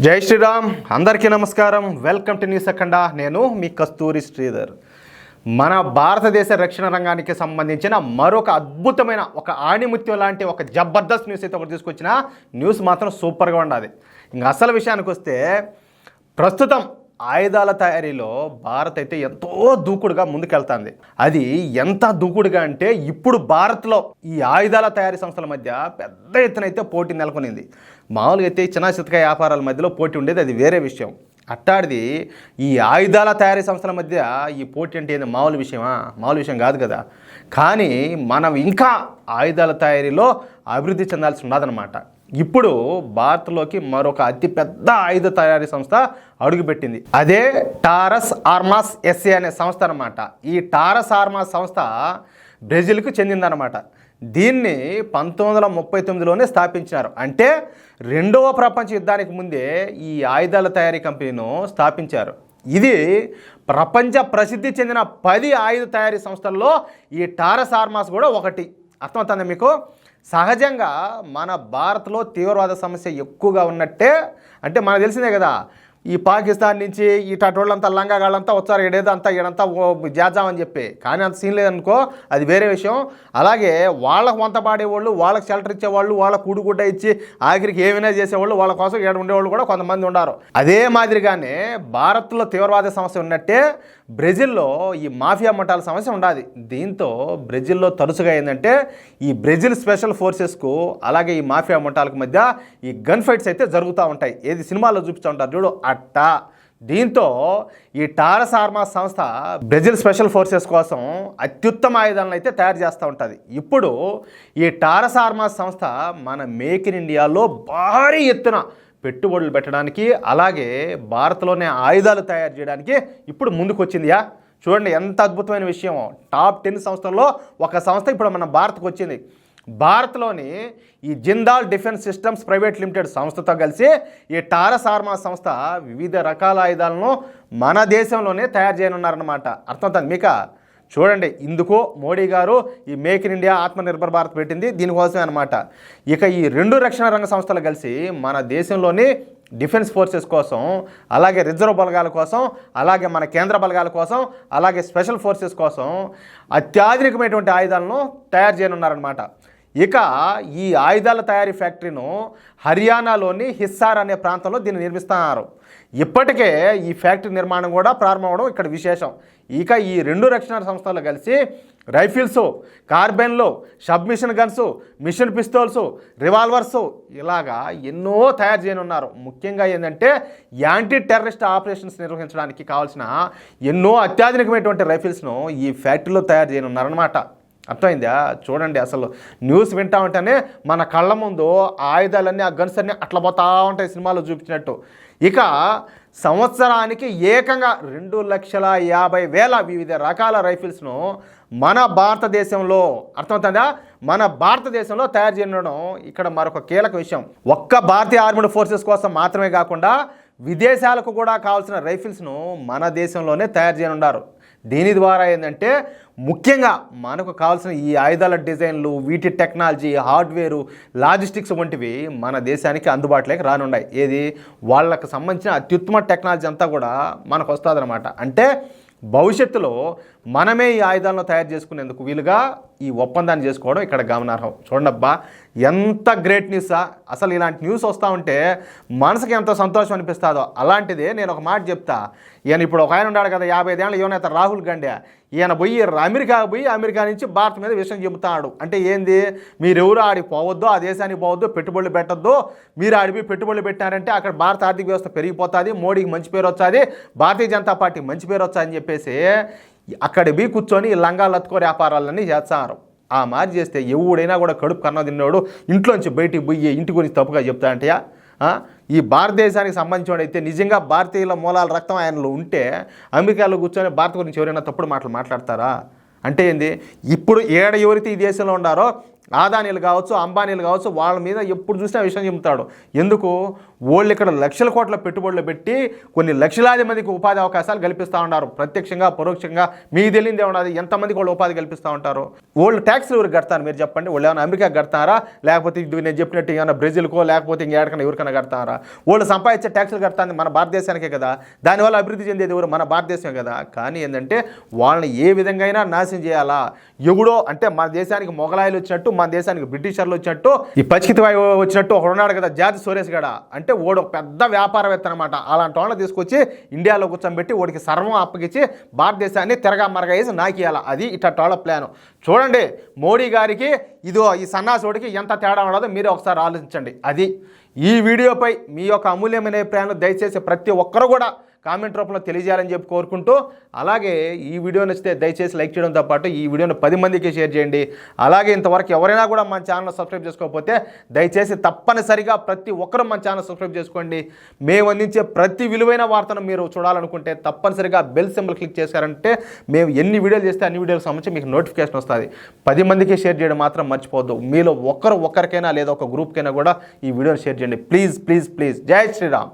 జై శ్రీరామ్, అందరికీ నమస్కారం. వెల్కమ్ టు న్యూస్ అఖండ. నేను మీ కస్తూరి శ్రీధర్. మన భారతదేశ రక్షణ రంగానికి సంబంధించిన మరొక అద్భుతమైన ఒక ఆణిముత్యం లాంటి ఒక జబర్దస్త్ న్యూస్ అయితే ఒకటి తీసుకొచ్చిన న్యూస్ మాత్రం సూపర్గా ఉండాలి. ఇంకా అసలు విషయానికి వస్తే ప్రస్తుతం ఆయుధాల తయారీలో భారత్ అయితే ఎంతో దూకుడుగా ముందుకెళ్తుంది. అది ఎంత దూకుడుగా అంటే ఇప్పుడు భారత్లో ఈ ఆయుధాల తయారీ సంస్థల మధ్య పెద్ద ఎత్తున అయితే పోటీ నెలకొనింది. మామూలుగా అయితే చిన్న చితక వ్యాపారాల మధ్యలో పోటీ ఉండేది, అది వేరే విషయం. అట్టాడిది ఈ ఆయుధాల తయారీ సంస్థల మధ్య ఈ పోటీ అంటే ఏదో మామూలు విషయమా? మామూలు విషయం కాదు కదా. కానీ మనం ఇంకా ఆయుధాల తయారీలో అభివృద్ధి చెందాల్సి ఉన్నదన్నమాట. ఇప్పుడు భారత్లోకి మరొక అతిపెద్ద ఆయుధ తయారీ సంస్థ అడుగుపెట్టింది. అదే టారస్ ఆర్మాస్ ఎస్ఏ అనే సంస్థ అనమాట. ఈ టారస్ ఆర్మాస్ సంస్థ బ్రెజిల్కు చెందిందనమాట. దీన్ని 1939లోనే స్థాపించారు. అంటే రెండవ ప్రపంచ యుద్ధానికి ముందే ఈ ఆయుధాల తయారీ కంపెనీను స్థాపించారు. ఇది ప్రపంచ ప్రసిద్ధి చెందిన 10 ఆయుధ తయారీ సంస్థల్లో ఈ టారస్ ఆర్మాస్ కూడా ఒకటి. అర్థమవుతుందా మీకు? సహజంగా మన భారత్లో తీవ్రవాద సమస్య ఎక్కువగా ఉన్నట్టే. అంటే మనకు తెలిసిందే కదా, ఈ పాకిస్తాన్ నుంచి ఈ టటోళ్ళంతా లంగాగాళ్ళంతా వచ్చారు, ఏడేదంతా ఈడంతా చేద్దామని చెప్పి. కానీ అంత సీన్ లేదనుకో, అది వేరే విషయం. అలాగే వాళ్ళకు వంత పాడేవాళ్ళు, వాళ్ళకి షెల్టర్ ఇచ్చేవాళ్ళు, వాళ్ళకు కూడుగుడ్డ ఇచ్చి ఆఖరికి ఏమైనా చేసేవాళ్ళు, వాళ్ళ కోసం ఏడు ఉండేవాళ్ళు కూడా కొంతమంది ఉన్నారు. అదే మాదిరిగానే భారత్లో తీవ్రవాద సమస్య ఉన్నట్టే బ్రెజిల్లో ఈ మాఫియా మఠాల సమస్య ఉండాలి. దీంతో బ్రెజిల్లో తరచుగా ఏంటంటే ఈ బ్రెజిల్ స్పెషల్ ఫోర్సెస్కు అలాగే ఈ మాఫియా మఠాలకు మధ్య ఈ గన్ ఫైట్స్ అయితే జరుగుతూ ఉంటాయి. ఏది సినిమాల్లో చూపిస్తూ ఉంటారు చూడు అట్టా. దీంతో ఈ టారస్ ఆర్మాస్ సంస్థ బ్రెజిల్ స్పెషల్ ఫోర్సెస్ కోసం అత్యుత్తమ ఆయుధాలను అయితే తయారు చేస్తూ ఉంటుంది. ఇప్పుడు ఈ టారస్ ఆర్మాస్ సంస్థ మన మేక్ ఇన్ ఇండియాలో భారీ ఎత్తున పెట్టుబడులు పెట్టడానికి అలాగే భారత్లోనే ఆయుధాలు తయారు చేయడానికి ఇప్పుడు ముందుకు వచ్చిందియా. చూడండి ఎంత అద్భుతమైన విషయం. టాప్ 10 సంస్థల్లో ఒక సంస్థ ఇప్పుడు మన భారత్కు వచ్చింది. భారత్లోని ఈ Jindal defence systems private limited సంస్థతో కలిసి ఈ టారస్ ఆర్మాస్ సంస్థ వివిధ రకాల ఆయుధాలను మన దేశంలోనే తయారు చేయనున్నారన్నమాట. అర్థమవుతుంది మీకు? చూడండి, ఇందుకు మోడీ గారు ఈ make in India Atmanirbhar Bharat పెట్టింది దీనికోసమే అనమాట. ఇక ఈ 2 రక్షణ రంగ సంస్థలు కలిసి మన దేశంలోని డిఫెన్స్ ఫోర్సెస్ కోసం అలాగే రిజర్వ్ బలగాల కోసం అలాగే మన కేంద్ర బలగాల కోసం అలాగే స్పెషల్ ఫోర్సెస్ కోసం అత్యాధునికమైనటువంటి ఆయుధాలను తయారు చేయనున్నారనమాట. ఇక ఈ ఆయుధాల తయారీ ఫ్యాక్టరీను హర్యానాలోని హిస్సార్ అనే ప్రాంతంలో దీన్ని నిర్మిస్తున్నారు. ఇప్పటికే ఈ ఫ్యాక్టరీ నిర్మాణం కూడా ప్రారంభమవడం ఇక్కడ విశేషం. ఇక ఈ 2 రక్షణ సంస్థలు కలిసి రైఫిల్స్, కార్బైన్లు, submachine guns, machine pistols, revolvers ఇలాగా ఎన్నో తయారు చేయనున్నారు. ముఖ్యంగా ఏంటంటే యాంటీ టెర్రరిస్ట్ ఆపరేషన్స్ నిర్వహించడానికి కావాల్సిన ఎన్నో అత్యాధునికమైనటువంటి రైఫిల్స్ను ఈ ఫ్యాక్టరీలో తయారు చేయనున్నారన్నమాట. అర్థమైందా? చూడండి, అసలు న్యూస్ వింటా ఉంటేనే మన కళ్ళ ముందు ఆయుధాలన్నీ ఆ గన్స్ అన్నీ అట్లా పోతా ఉంటాయి సినిమాలో చూపించినట్టు. ఇక సంవత్సరానికి ఏకంగా 2,50,000 వివిధ రకాల రైఫిల్స్ను మన భారతదేశంలో అర్థమవుతుందా మన భారతదేశంలో తయారు చేయడం ఇక్కడ మరొక కీలక విషయం. ఒక్క భారతీయ ఆర్మీడ్ ఫోర్సెస్ కోసం మాత్రమే కాకుండా విదేశాలకు కూడా కావాల్సిన రైఫిల్స్ను మన దేశంలోనే తయారు చేయనున్నారు. దీని ద్వారా ఏంటంటే ముఖ్యంగా మనకు కావాల్సిన ఈ ఆయుధాల డిజైన్లు, వీటి టెక్నాలజీ, హార్డ్వేరు, లాజిస్టిక్స్ వంటివి మన దేశానికి అందుబాటులోకి రానున్నాయి. ఏది వాళ్ళకు సంబంధించిన అత్యుత్తమ టెక్నాలజీ అంతా కూడా మనకు వస్తుందన్నమాట. అంటే భవిష్యత్తులో మనమే ఈ ఆయుధాలను తయారు చేసుకునేందుకు వీలుగా ఈ ఒప్పందాన్ని చేసుకోవడం ఇక్కడ గమనార్హం. చూడండి అబ్బా, ఎంత గ్రేట్ న్యూసా. అసలు ఇలాంటి న్యూస్ వస్తూ ఉంటే మనసుకి ఎంతో సంతోషం అనిపిస్తుందో. అలాంటిదే నేను ఒక మాట చెప్తా. ఈయన ఇప్పుడు ఒక ఆయన ఉన్నాడు కదా, 55 ఏళ్ళ యువనేత రాహుల్ గాంధీ. ఈయన అమెరికా నుంచి భారత్ మీద విషయం చెబుతాడు. అంటే ఏంది, మీరెవరు ఆడికి పోవద్దు, ఆ దేశానికి పోవద్దు, పెట్టుబడులు పెట్టద్దు. మీరు ఆడిపి పెట్టుబడులు పెట్టారంటే అక్కడ భారత ఆర్థిక వ్యవస్థ పెరిగిపోతుంది, మోడీకి మంచి పేరు వచ్చాది, భారతీయ జనతా పార్టీ మంచి పేరు వచ్చాదని చెప్పేసి అక్కడ బీ కూర్చొని లంగాలు అత్తుకో వ్యాపారాలన్నీ చేస్తారు. ఆ మారి చేస్తే ఎవడైనా కూడా కడుపు కన్న తిన్నాడు ఇంట్లోంచి బయటికి పోయి ఇంటి గురించి తప్పుగా చెప్తాడంటయా. ఈ భారతదేశానికి సంబంధించిన అయితే నిజంగా భారతీయుల మూలాల రక్తం ఆయనలో ఉంటే అమెరికాలో కూర్చొని భారత గురించి ఎవరైనా తప్పుడు మాటలు మాట్లాడతారా? అంటే ఏంది, ఇప్పుడు ఎవరైతే ఈ దేశంలో ఉన్నారో ఆదానీలు కావచ్చు, అంబానీలు కావచ్చు, వాళ్ళ మీద ఎప్పుడు చూసినా విషయం చెబుతాడు. ఎందుకు? వాళ్ళు ఇక్కడ లక్షల కోట్ల పెట్టుబడులు పెట్టి కొన్ని లక్షలాది మందికి ఉపాధి అవకాశాలు కల్పిస్తూ ఉన్నారు, ప్రత్యక్షంగా పరోక్షంగా. మీకు తెలియదే ఉన్నది ఎంతమందికి వాళ్ళు ఉపాధి కల్పిస్తూ ఉంటారు. వాళ్ళు ట్యాక్స్లు ఎవరికి కడతారు మీరు చెప్పండి? వాళ్ళు ఏమైనా అమెరికాకి కడతారా, లేకపోతే ఇది నేను చెప్పినట్టు ఏమైనా బ్రెజిల్కో లేకపోతే ఇంకెక్కడికైనా ఎవరికైనా కడతారా? వాళ్ళు సంపాదించే ట్యాక్స్లు కడతాను మన భారతదేశానికే కదా, దానివల్ల అభివృద్ధి చెందేది ఎవరు? మన భారతదేశమే కదా. కానీ ఏంటంటే వాళ్ళని ఏ విధంగా అయినా నాశనం చేయాలా. ఎగుడో అంటే మన దేశానికి మొగలాయిలు వచ్చినట్టు, మన దేశానికి బ్రిటిషర్లు వచ్చినట్టు, ఈ పచ్చికి వచ్చినట్టు ఒకడు ఉన్నాడు కదా జార్జ్ సోరేస్ గడ, అంటే ఓడు పెద్ద వ్యాపారవేత్త అనమాట. అలాంటి వాళ్ళని తీసుకొచ్చి ఇండియాలో కూర్చోబెట్టి ఓడికి సర్వం అప్పగించి భారతదేశాన్ని తిరగా మరగా వేసి నాకియాల. అది ఇట్లా ప్లాను. చూడండి మోడీ గారికి ఇదో ఈ సన్నాసోడికి ఎంత తేడా ఉండదో మీరే ఒకసారి ఆలోచించండి. అది ఈ వీడియోపై మీ యొక్క అమూల్యమైన అభిప్రాయాలు దయచేసి ప్రతి ఒక్కరు కూడా కామెంట్ రూపంలో తెలియజేయాలని చెప్పి కోరుకుంటూ, అలాగే ఈ వీడియో నచ్చితే దయచేసి లైక్ చేయడంతో పాటు ఈ వీడియోని 10 మందికి షేర్ చేయండి. అలాగే ఇంతవరకు ఎవరైనా కూడా మన ఛానల్ సబ్స్క్రైబ్ చేసుకోకపోతే దయచేసి తప్పనిసరిగా ప్రతి ఒక్కరూ మన ఛానల్ సబ్స్క్రైబ్ చేసుకోండి. మేము అందించే ప్రతి విలువైన వార్తను మీరు చూడాలనుకుంటే తప్పనిసరిగా బెల్ సింబల్ క్లిక్ చేశారంటే మేము ఎన్ని వీడియోలు చేస్తే అన్ని వీడియోలకు సంబంధించి మీకు నోటిఫికేషన్ వస్తుంది. 10 మందికి షేర్ చేయడం మాత్రం మర్చిపోవద్దు. మీలో ఒక్కరికైనా లేదా ఒక గ్రూప్కైనా కూడా ఈ వీడియోని షేర్ చేయండి. Please please please. జై శ్రీరామ్.